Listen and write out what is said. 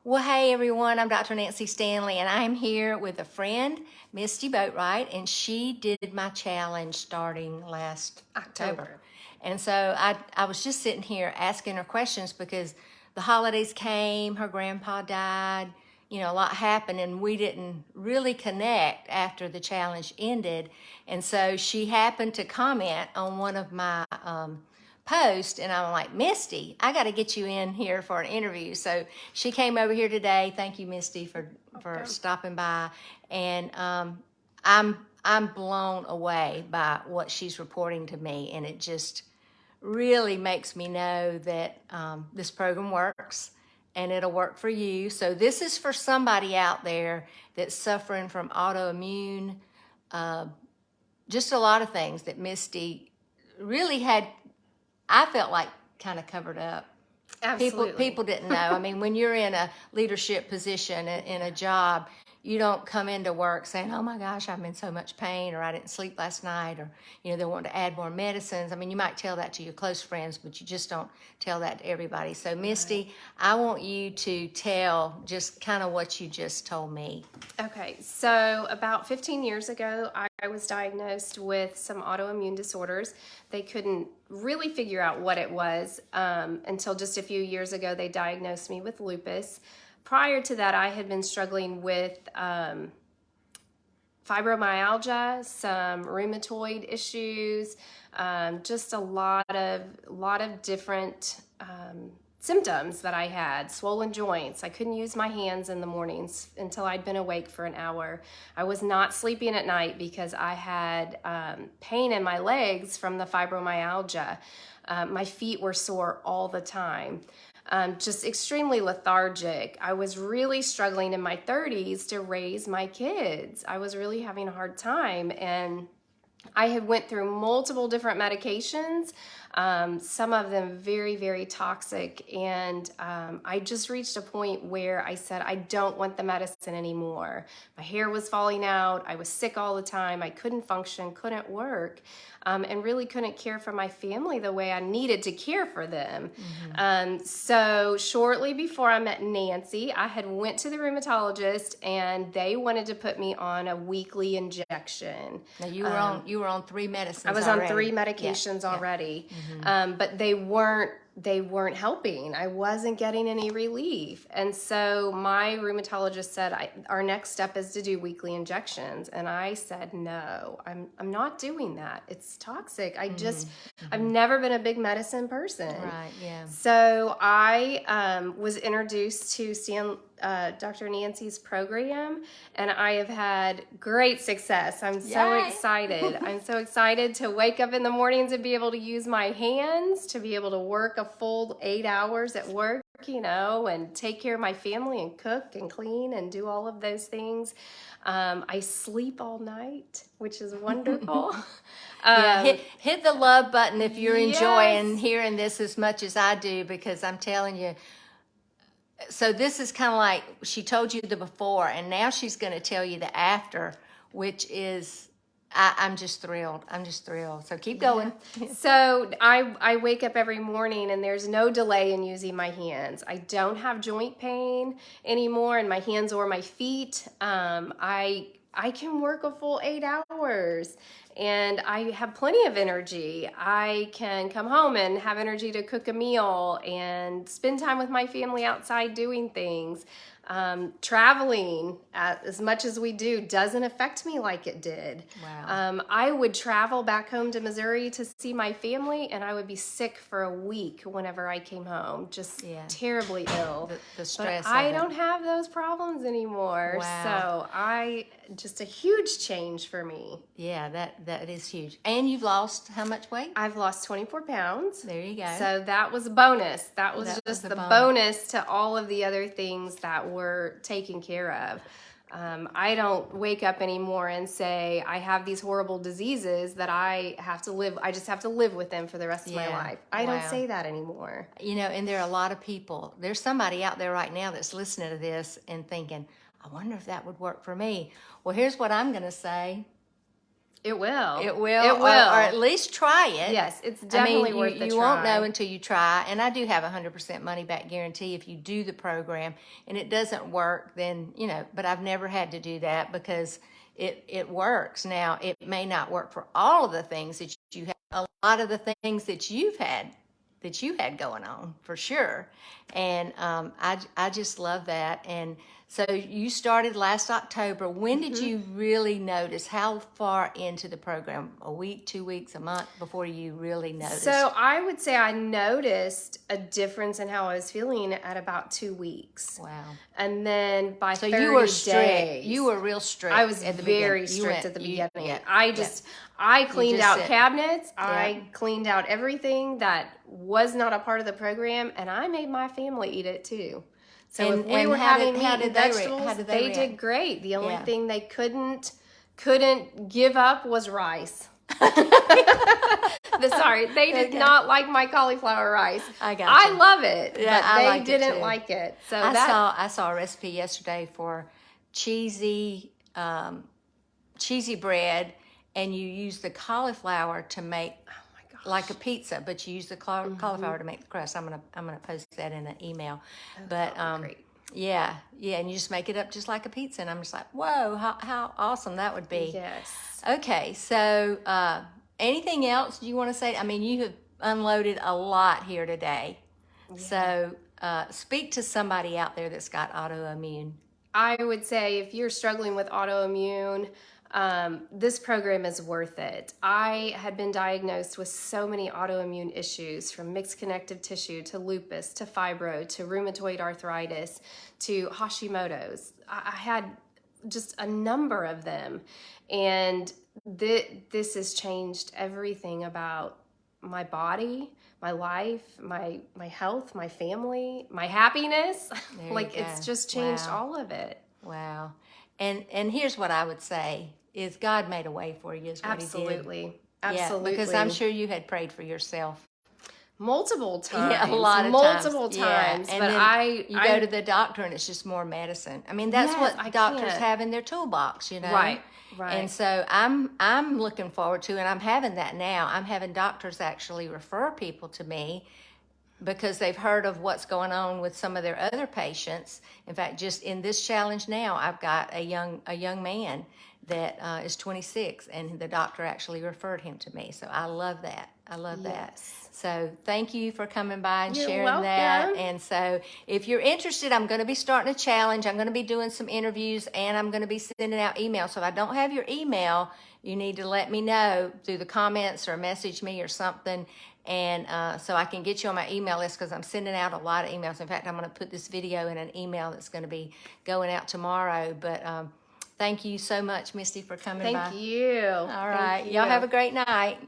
Well, hey everyone, I'm Dr. Nancy Stanley, and I'm here with a friend, Misty Boatwright, and she did my challenge starting last October. And so I was just sitting here asking her questions because the holidays came, her grandpa died, a lot happened, and we didn't really connect after the challenge ended. And so she happened to comment on one of my post, and I'm like, Misty, I got to get you in here for an interview. So she came over here today. Thank you, Misty, for stopping by. And I'm blown away by what she's reporting to me, and it just really makes me know that this program works and it'll work for you. So this is for somebody out there that's suffering from autoimmune, just a lot of things that Misty really had, I felt like, kind of covered up. Absolutely. People didn't know. I mean, when you're in a leadership position in a job, you don't come into work saying, oh my gosh, I'm in so much pain, or I didn't sleep last night, or, they want to add more medicines. I mean, you might tell that to your close friends, but you just don't tell that to everybody. So Misty, I want you to tell just kind of what you just told me. Okay, so about 15 years ago, I was diagnosed with some autoimmune disorders. They couldn't really figure out what it was until just a few years ago. They diagnosed me with lupus. Prior to that, I had been struggling with fibromyalgia, some rheumatoid issues, just a lot of different symptoms that I had. Swollen joints. I couldn't use my hands in the mornings until I'd been awake for an hour. I was not sleeping at night because I had pain in my legs from the fibromyalgia. My feet were sore all the time. Just extremely lethargic. I was really struggling in my 30s to raise my kids. I was really having a hard time, and I had went through multiple different medications, some of them very, very toxic, and I just reached a point where I said, I don't want the medicine anymore. My hair was falling out. I was sick all the time. I couldn't function, couldn't work, and really couldn't care for my family the way I needed to care for them. Mm-hmm. So shortly before I met Nancy, I had went to the rheumatologist, and they wanted to put me on a weekly injection. Now you were on 3 medicines. I was already. on 3 medications already. Mm-hmm. But they weren't helping. I wasn't getting any relief. And so my rheumatologist said, our next step is to do weekly injections. And I said, no, I'm not doing that. It's toxic. I've never been a big medicine person. Right, yeah. So I was introduced to Dr. Nancy's program, and I have had great success. I'm so excited. I'm so excited to wake up in the mornings and be able to use my hands, to be able to work a full 8 hours at work, and take care of my family and cook and clean and do all of those things. I sleep all night, which is wonderful. Hit the love button if you're enjoying hearing this as much as I do, because I'm telling you. So this is kind of like she told you the before, and now she's going to tell you the after, which is, I'm just thrilled. I'm just thrilled. So keep going. So I wake up every morning, and there's no delay in using my hands. I don't have joint pain anymore in my hands or my feet. I can work a full 8 hours, and I have plenty of energy. I can come home and have energy to cook a meal and spend time with my family outside doing things. Traveling as much as we do doesn't affect me like it did. Wow. I would travel back home to Missouri to see my family, and I would be sick for a week whenever I came home, just terribly ill. The stress. But I don't have those problems anymore. Wow. So just a huge change for me. Yeah, that is huge. And you've lost how much weight? I've lost 24 pounds. There you go. So that was a bonus. That was just the bonus to all of the other things that were taken care of. I don't wake up anymore and say, I have these horrible diseases that I just have to live with them for the rest of my life. I don't say that anymore. And there are a lot of people. There's somebody out there right now that's listening to this and thinking, I wonder if that would work for me. Well, here's what I'm going to say. It will. It will. It will. Or at least try it. Yes, it's definitely worth the try. You won't know until you try. And I do have a 100% money back guarantee if you do the program and it doesn't work, then, but I've never had to do that because it works. Now, it may not work for all of the things that you have, a lot of the things that you had going on for sure. And I just love that. And so you started last October. When did you really notice? How far into the program? A week, 2 weeks, a month before you really noticed? So I would say I noticed a difference in how I was feeling at about 2 weeks. Wow. And then by 30 you were strict. days. You were real strict. I was at the very beginning. strict at the beginning. Yeah, I cleaned out cabinets. Yeah. I cleaned out everything that was not a part of the program, and I made my family eat it too. So if we were having meat and vegetables, they did great. The only thing they couldn't give up was rice. Sorry, they did not like my cauliflower rice. I love it, but they didn't like it. So I saw a recipe yesterday for cheesy bread, and you use the cauliflower to make like a pizza, but you use the cauliflower to make the crust. I'm gonna post that in an email. But great. yeah, and you just make it up just like a pizza, and I'm just like, whoa, how awesome that would be. Yes. Okay, so anything else you want to say? I mean, you have unloaded a lot here today. Yeah. So speak to somebody out there that's got autoimmune. I would say if you're struggling with autoimmune, this program is worth it. I had been diagnosed with so many autoimmune issues, from mixed connective tissue to lupus to fibro to rheumatoid arthritis to Hashimoto's. I had just a number of them, and this has changed everything about my body, my life, my health, my family, my happiness. It's just changed all of it. Wow. And here's what I would say is God made a way for you is what Absolutely. He did. Absolutely. Yeah, because I'm sure you had prayed for yourself. Multiple times. Yeah, a lot of multiple times. times. And but then you go to the doctor and it's just more medicine. I mean, that's what doctors have in their toolbox, Right. And so I'm looking forward to, and I'm having that now. I'm having doctors actually refer people to me because they've heard of what's going on with some of their other patients. In fact, just in this challenge now, I've got a young man that is 26, and the doctor actually referred him to me. So I love that. I love that. So thank you for coming by and sharing that. And so if you're interested, I'm going to be starting a challenge. I'm going to be doing some interviews, and I'm going to be sending out emails. So if I don't have your email, you need to let me know through the comments or message me or something. And so I can get you on my email list, because I'm sending out a lot of emails. In fact, I'm going to put this video in an email that's going to be going out tomorrow. But thank you so much, Misty, for coming by. Thank you. All right. Y'all have a great night.